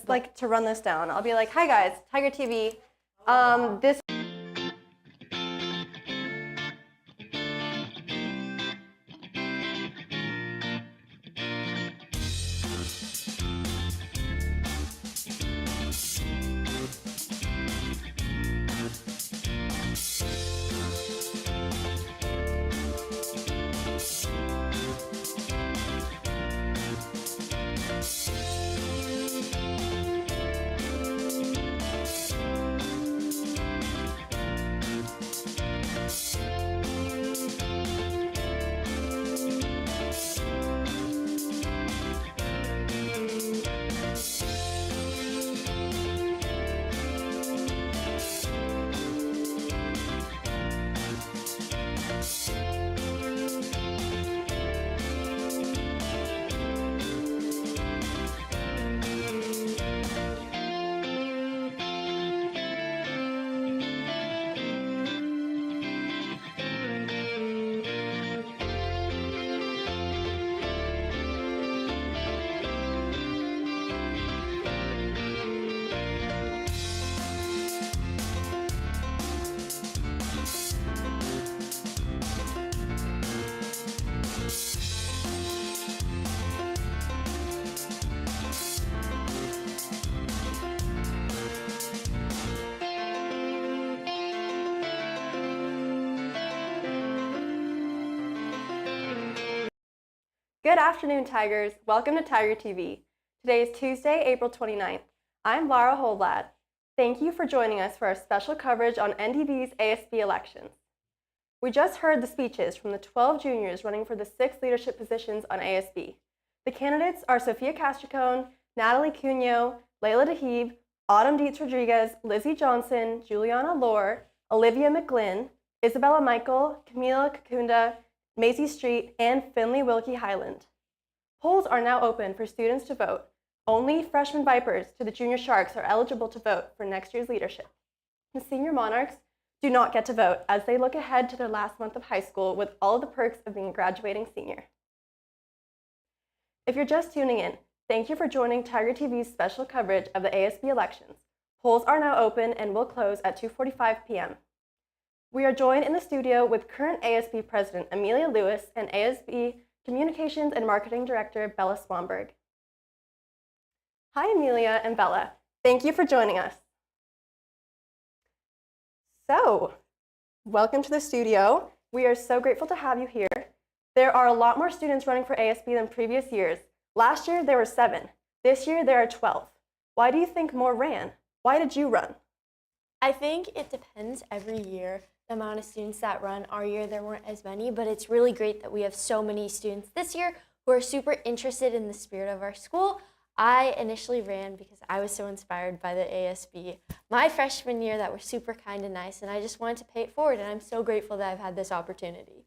just like to run this down. I'll be like, hi guys, Tiger TV. This Good afternoon, Tigers. Welcome to Tiger TV. Today is Tuesday, April 29th. I'm Lara Holblad. Thank you for joining us for our special coverage on NDB's ASB elections. We just heard the speeches from the 12 juniors running for the 6 leadership positions on ASB. The candidates are Sophia Castricone, Natalie Cunho, Layla Dahib, Autumn Dietz-Rodriguez, Lizzie Johnson, Juliana Lohr, Olivia McGlynn, Isabella Michael, Camila Kakunda, Maisie Street, and Finley Wilkie Highland. Polls are now open for students to vote. Only freshman Vipers to the junior Sharks are eligible to vote for next year's leadership. The senior Monarchs do not get to vote as they look ahead to their last month of high school with all of the perks of being a graduating senior. If you're just tuning in, thank you for joining Tiger TV's special coverage of the ASB elections. Polls are now open and will close at 2:45 p.m. We are joined in the studio with current ASB President Amelia Lewis and ASB Communications and Marketing Director Bella Swanberg. Hi, Amelia and Bella. Thank you for joining us. So, welcome to the studio. We are so grateful to have you here. There are a lot more students running for ASB than previous years. Last year, there were 7. This year, there are 12. Why do you think more ran? Why did you run? I think it depends every year, the amount of students that run. Our year, there weren't as many, but it's really great that we have so many students this year who are super interested in the spirit of our school. I initially ran because I was so inspired by the ASB my freshman year that were super kind and nice, and I just wanted to pay it forward, and I'm so grateful that I've had this opportunity.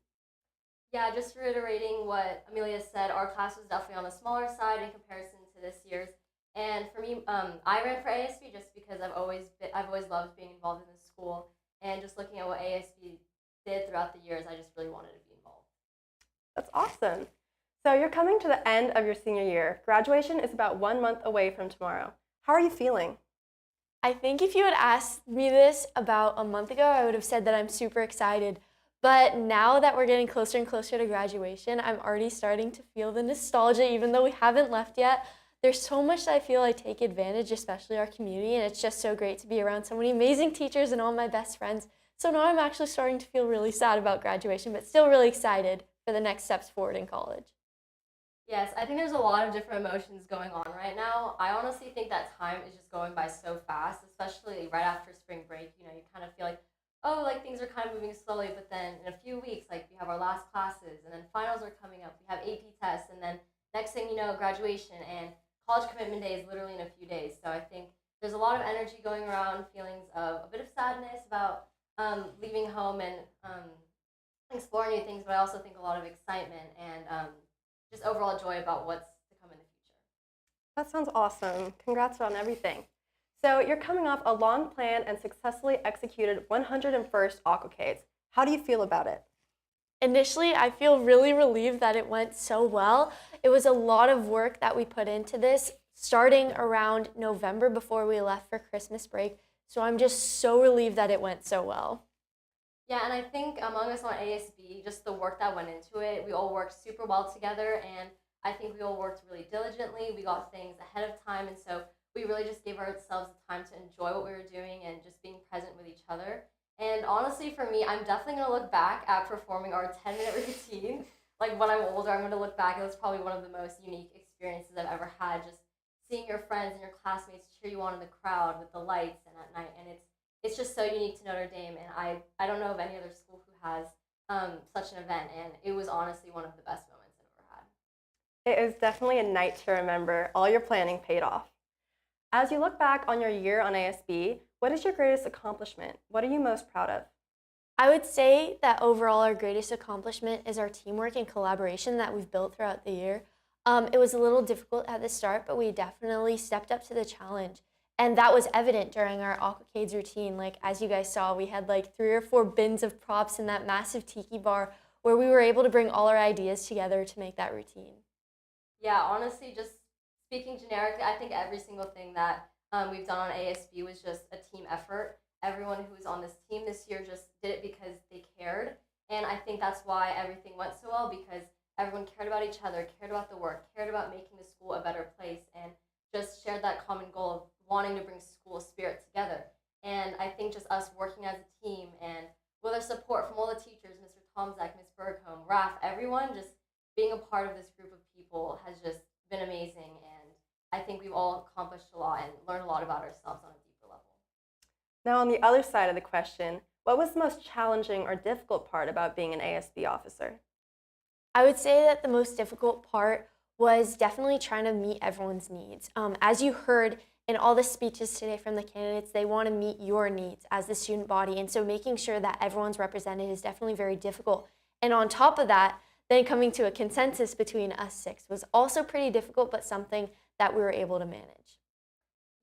Yeah, just reiterating what Amelia said, our class was definitely on the smaller side in comparison to this year's. And for me, I ran for ASB just because I've always loved being involved in the school, and just looking at what ASB did throughout the years, I just really wanted to be involved. That's awesome. So you're coming to the end of your senior year. Graduation is about 1 month away from tomorrow. How are you feeling? I think if you had asked me this about a month ago, I would have said that I'm super excited. But now that we're getting closer and closer to graduation, I'm already starting to feel the nostalgia, even though we haven't left yet. There's so much that I feel I take advantage, especially our community, and it's just so great to be around so many amazing teachers and all my best friends. So now I'm actually starting to feel really sad about graduation, but still really excited for the next steps forward in college. Yes, I think there's a lot of different emotions going on right now. I honestly think that time is just going by so fast, especially right after spring break. You know, you kind of feel like, oh, like things are kind of moving slowly, but then in a few weeks, like we have our last classes, and then finals are coming up, we have AP tests, and then next thing you know, graduation, and college commitment day is literally in a few days. So I think there's a lot of energy going around, feelings of a bit of sadness about leaving home and exploring new things, but I also think a lot of excitement and just overall joy about what's to come in the future. That sounds awesome. Congrats on everything. So you're coming off a long planned and successfully executed 101st Aquacades. How do you feel about it? Initially, I feel really relieved that it went so well. It was a lot of work that we put into this, starting around November before we left for Christmas break. So I'm just so relieved that it went so well. Yeah, and I think among us on ASB, just the work that went into it, we all worked super well together, and I think we all worked really diligently. We got things ahead of time, and so we really just gave ourselves the time to enjoy what we were doing and just being present with each other. And honestly, for me, I'm definitely going to look back at performing our 10-minute routine. Like when I'm older, I'm going to look back, and it's probably one of the most unique experiences I've ever had, just seeing your friends and your classmates cheer you on in the crowd with the lights and at night, and it's just so unique to Notre Dame, and I don't know of any other school who has such an event, and it was honestly one of the best moments I've ever had. It is definitely a night to remember. All your planning paid off. As you look back on your year on ASB, what is your greatest accomplishment? What are you most proud of? I would say that overall our greatest accomplishment is our teamwork and collaboration that we've built throughout the year. It was a little difficult at the start, but we definitely stepped up to the challenge. And that was evident during our Aquacades routine. Like, as you guys saw, we had like 3 or 4 bins of props in that massive tiki bar where we were able to bring all our ideas together to make that routine. Yeah, honestly, just speaking generically, I think every single thing that we've done on ASB was just a team effort. Everyone who was on this team this year just did it because they cared. And I think that's why everything went so well, because everyone cared about each other, cared about the work, cared about making the school a better place, and just shared that common goal of wanting to bring school spirit together. And I think just us working as a team and with our support from all the teachers, Mr. Tomzak, Ms. Bergholm, Raf, everyone, just being a part of this group of people has just been amazing. And I think we've all accomplished a lot and learned a lot about ourselves on a deeper level. Now, on the other side of the question, what was the most challenging or difficult part about being an ASB officer? I would say that the most difficult part was definitely trying to meet everyone's needs. As you heard in all the speeches today from the candidates, they want to meet your needs as the student body. And so making sure that everyone's represented is definitely very difficult. And on top of that, then coming to a consensus between us 6 was also pretty difficult, but something that we were able to manage.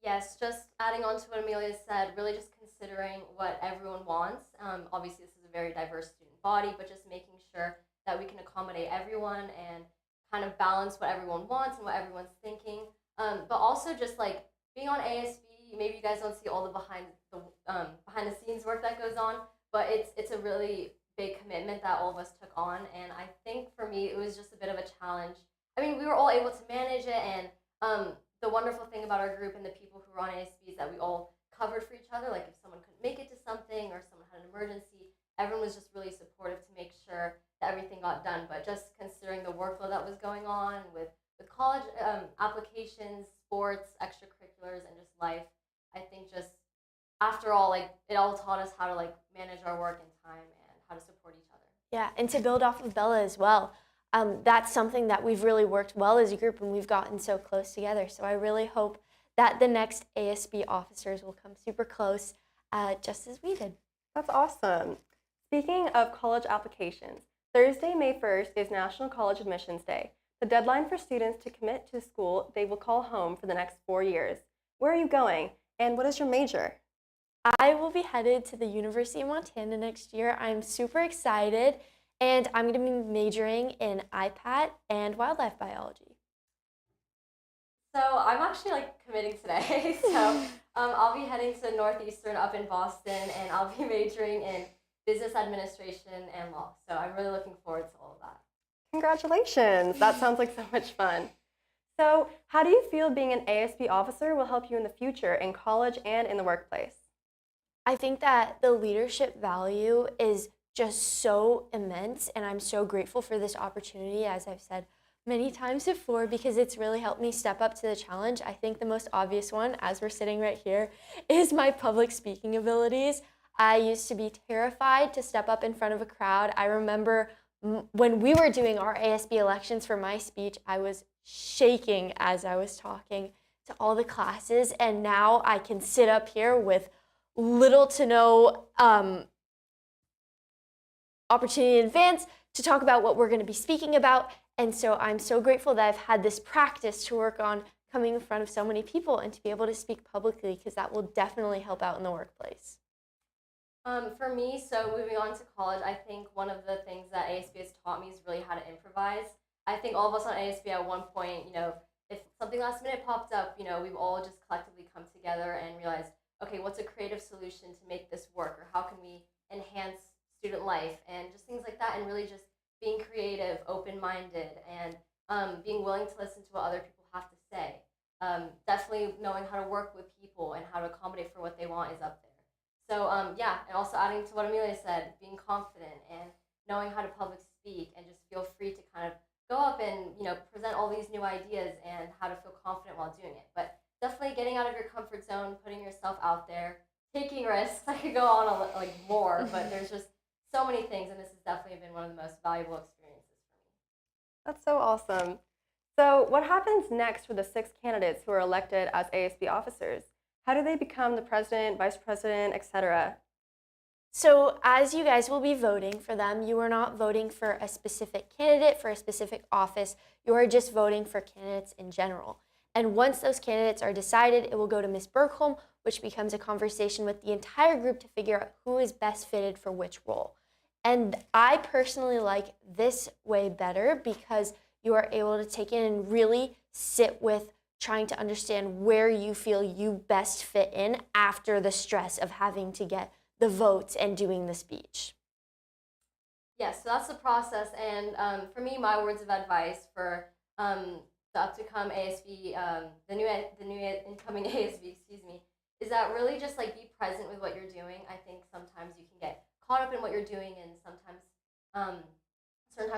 Yes, just adding on to what Amelia said, really just considering what everyone wants. Obviously, this is a very diverse student body, but just making sure that we can accommodate everyone and kind of balance what everyone wants and what everyone's thinking. But also just like being on ASB, maybe you guys don't see all the behind the scenes work that goes on, but it's a really big commitment that all of us took on, and I think for me it was just a bit of a challenge. I mean, we were all able to manage it, and the wonderful thing about our group and the people who were on ASB is that we all covered for each other. Like if someone couldn't make it to something or someone had an emergency, everyone was just really supportive to make sure that everything got done. But just considering the workload that was going on with college applications, sports, extracurriculars, and just life, I think just after all, like it all taught us how to like manage our work and time and how to support each other. Yeah, and to build off of Bella as well, that's something that we've really worked well as a group, and we've gotten so close together. So I really hope that the next ASB officers will come super close, just as we did. That's awesome. Speaking of college applications, Thursday, May 1st is National College Admissions Day, the deadline for students to commit to school they will call home for the next 4 years. Where are you going, and what is your major? I will be headed to the University of Montana next year. I'm super excited, and I'm going to be majoring in IPAT and wildlife biology. So I'm actually like committing today. So I'll be heading to Northeastern up in Boston, and I'll be majoring in business administration and law. So I'm really looking forward to all of that. Congratulations. That sounds like so much fun. So how do you feel being an ASB officer will help you in the future in college and in the workplace? I think that the leadership value is just so immense, and I'm so grateful for this opportunity, as I've said many times before, because it's really helped me step up to the challenge. I think the most obvious one, as we're sitting right here, is my public speaking abilities. I used to be terrified to step up in front of a crowd. I remember when we were doing our ASB elections for my speech, I was shaking as I was talking to all the classes, and now I can sit up here with little to no opportunity in advance to talk about what we're going to be speaking about. And so I'm so grateful that I've had this practice to work on coming in front of so many people and to be able to speak publicly, because that will definitely help out in the workplace. For me, so moving on to college, I think one of the things that ASB has taught me is really how to improvise. I think all of us on ASB at one point, if something last minute popped up, we've all just collectively come together and realized, okay, what's a creative solution to make this work, or how can we enhance student life, and just things like that, and really just being creative, open-minded, and being willing to listen to what other people have to say. Definitely knowing how to work with people and how to accommodate for what they want is up there. So yeah, and also adding to what Amelia said, being confident and knowing how to public speak, and just feel free to kind of go up and present all these new ideas and how to feel confident while doing it. But definitely getting out of your comfort zone, putting yourself out there, taking risks. I could go on like more, but there's just so many things, and this has definitely been one of the most valuable experiences for me. That's so awesome. So what happens next for the 6 candidates who are elected as ASB officers? How do they become the president, vice president, etc.? So as you guys will be voting for them, you are not voting for a specific candidate for a specific office. You are just voting for candidates in general. And once those candidates are decided, it will go to Ms. Bergholm, which becomes a conversation with the entire group to figure out who is best fitted for which role. And I personally like this way better because you are able to take in and really sit with trying to understand where you feel you best fit in after the stress of having to get the votes and doing the speech. Yes, so that's the process, and for me, my words of advice for the up-to-come ASB, the new incoming ASB, excuse me, is that really just like be present with what you're doing. I think sometimes you can get caught up in what you're doing, and sometimes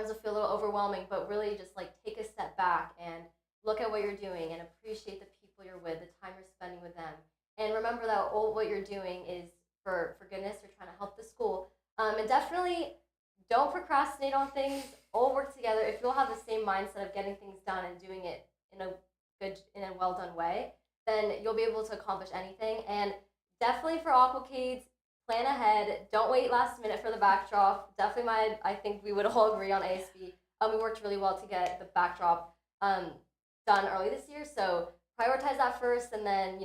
it'll feel a little overwhelming, but really just like take a step back and look at what you're doing and appreciate the people you're with, the time you're spending with them, and remember that all what you're doing is for goodness. You're trying to help the school, and definitely don't procrastinate on things. All work together. If you'll have the same mindset of getting things done and doing it in a well done way, then you'll be able to accomplish anything. And definitely for Aquacades, plan ahead. Don't wait last minute for the backdrop. Definitely I think we would all agree on ASB. We worked really well to get the backdrop done early this year. So prioritize that first, and then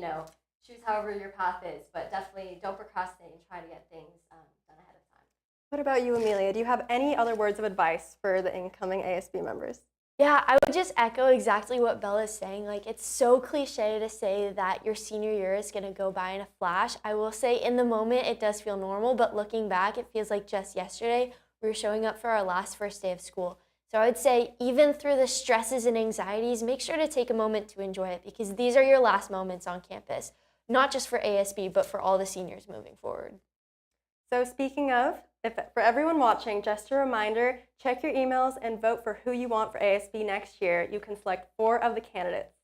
choose however your path is. But definitely don't procrastinate and try to get things done ahead of time. What about you, Amelia? Do you have any other words of advice for the incoming ASB members? Yeah, I would just echo exactly what Bella's saying. Like, it's so cliche to say that your senior year is going to go by in a flash. I will say in the moment it does feel normal, but looking back, it feels like just yesterday we were showing up for our first day of school. So I would say even through the stresses and anxieties, make sure to take a moment to enjoy it, because these are your last moments on campus, not just for ASB, but for all the seniors moving forward. So speaking of, for everyone watching, just a reminder, check your emails and vote for who you want for ASB next year. You can select 4 of the candidates.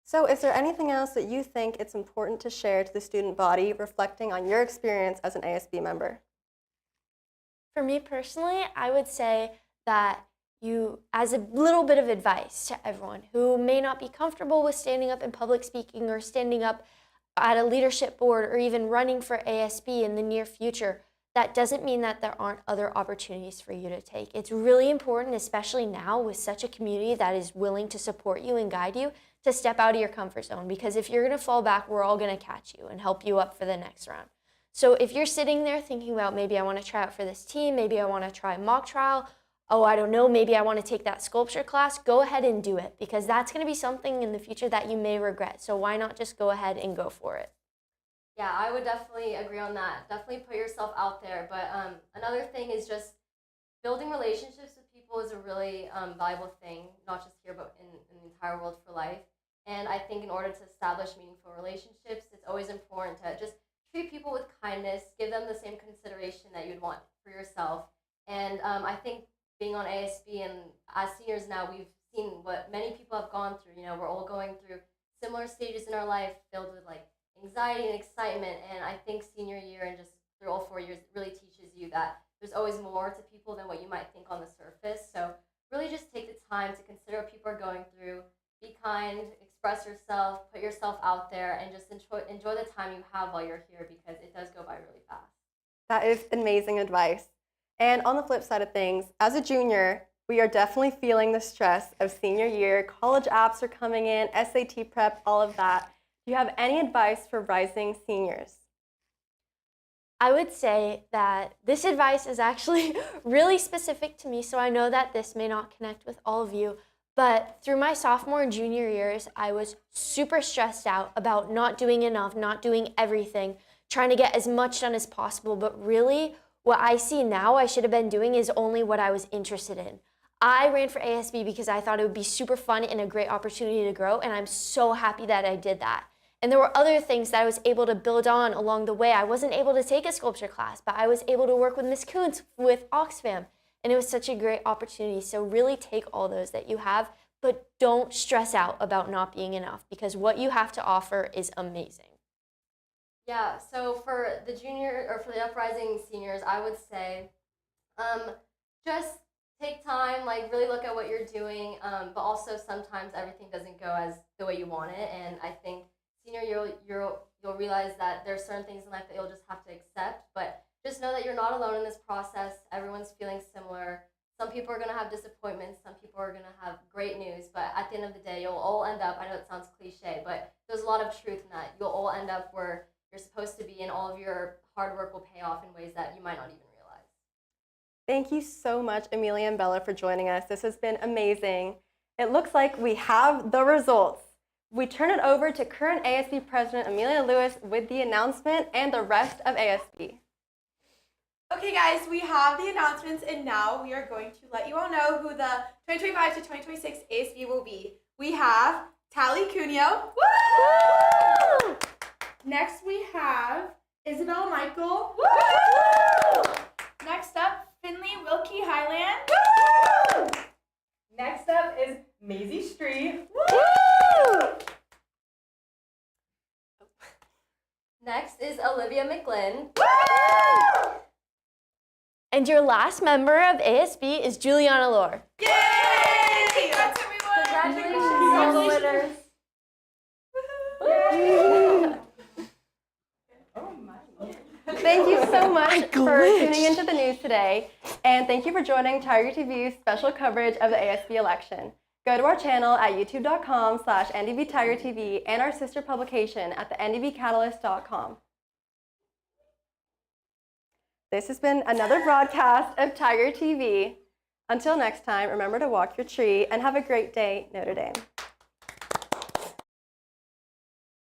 So is there anything else that you think it's important to share to the student body reflecting on your experience as an ASB member? For me personally, I would say that you, as a little bit of advice to everyone who may not be comfortable with standing up in public speaking or standing up at a leadership board or even running for ASB in the near future, that doesn't mean that there aren't other opportunities for you to take. It's really important, especially now with such a community that is willing to support you and guide you, to step out of your comfort zone, because if you're going to fall back, we're all going to catch you and help you up for the next round. So if you're sitting there thinking about, maybe I want to try out for this team, maybe I want to try mock trial, oh, I don't know, maybe I want to take that sculpture class, go ahead and do it, because that's going to be something in the future that you may regret. So why not just go ahead and go for it? Yeah, I would definitely agree on that. Definitely put yourself out there. But another thing is just building relationships with people is a really valuable thing, not just here, but in the entire world for life. And I think in order to establish meaningful relationships, it's always important to just treat people with kindness, give them the same consideration that you'd want for yourself. And I think being on ASB and as seniors now, we've seen what many people have gone through. We're all going through similar stages in our life filled with anxiety and excitement, and I think senior year and just through all 4 years really teaches you that there's always more to people than what you might think on the surface. So really just take the time to consider what people are going through, be kind, express yourself, put yourself out there, and just enjoy the time you have while you're here, because it does go by really fast. That is amazing advice. And on the flip side of things, as a junior, we are definitely feeling the stress of senior year. College apps are coming in, SAT prep, all of that. Do you have any advice for rising seniors? I would say that this advice is actually really specific to me, so I know that this may not connect with all of you, But through my sophomore and junior years, I was super stressed out about not doing enough, not doing everything, trying to get as much done as possible. But really, what I see now I should have been doing is only what I was interested in. I ran for ASB because I thought it would be super fun and a great opportunity to grow, and I'm so happy that I did that. And there were other things that I was able to build on along the way. I wasn't able to take a sculpture class, but I was able to work with Miss Kuntz with Oxfam, and it was such a great opportunity. So really take all those that you have, but don't stress out about not being enough, because what you have to offer is amazing. Yeah, so for the junior or for the uprising seniors, I would say just take time, like really look at what you're doing, but also sometimes everything doesn't go as the way you want it. And I think senior year you'll realize that there's certain things in life that you'll just have to accept, but just know that you're not alone in this process. Everyone's feeling similar. Some people are going to have disappointments, some people are going to have great news, but at the end of the day, you'll all end up, I know it sounds cliche, but there's a lot of truth in that. You'll all end up where you're supposed to be, and all of your hard work will pay off in ways that you might not even realize. Thank you so much, Amelia and Bella, for joining us. This has been amazing. It looks like we have the results. We turn it over to current ASB President Amelia Lewis with the announcement and the rest of ASB. Okay guys, we have the announcements, and now we are going to let you all know who the 2025 to 2026 ASB will be. We have Tally Cuneo. Woo! Next we have Isabella Michael. Woo! Next up, Finley Wilkie Highland. Woo! Next up is Maisie Street. Woo! Next is Olivia McGlynn. Woo! And your last member of ASB is Juliana Lohr. Yay! Congrats, everyone! Congratulations, all the winners. Thank you so much for tuning into the news today, and thank you for joining Tiger TV's special coverage of the ASB election. Go to our channel at youtube.com/ndbtigertv and our sister publication at thenDBcatalyst.com. This has been another broadcast of Tiger TV. Until next time, remember to walk your tree and have a great day, Notre Dame.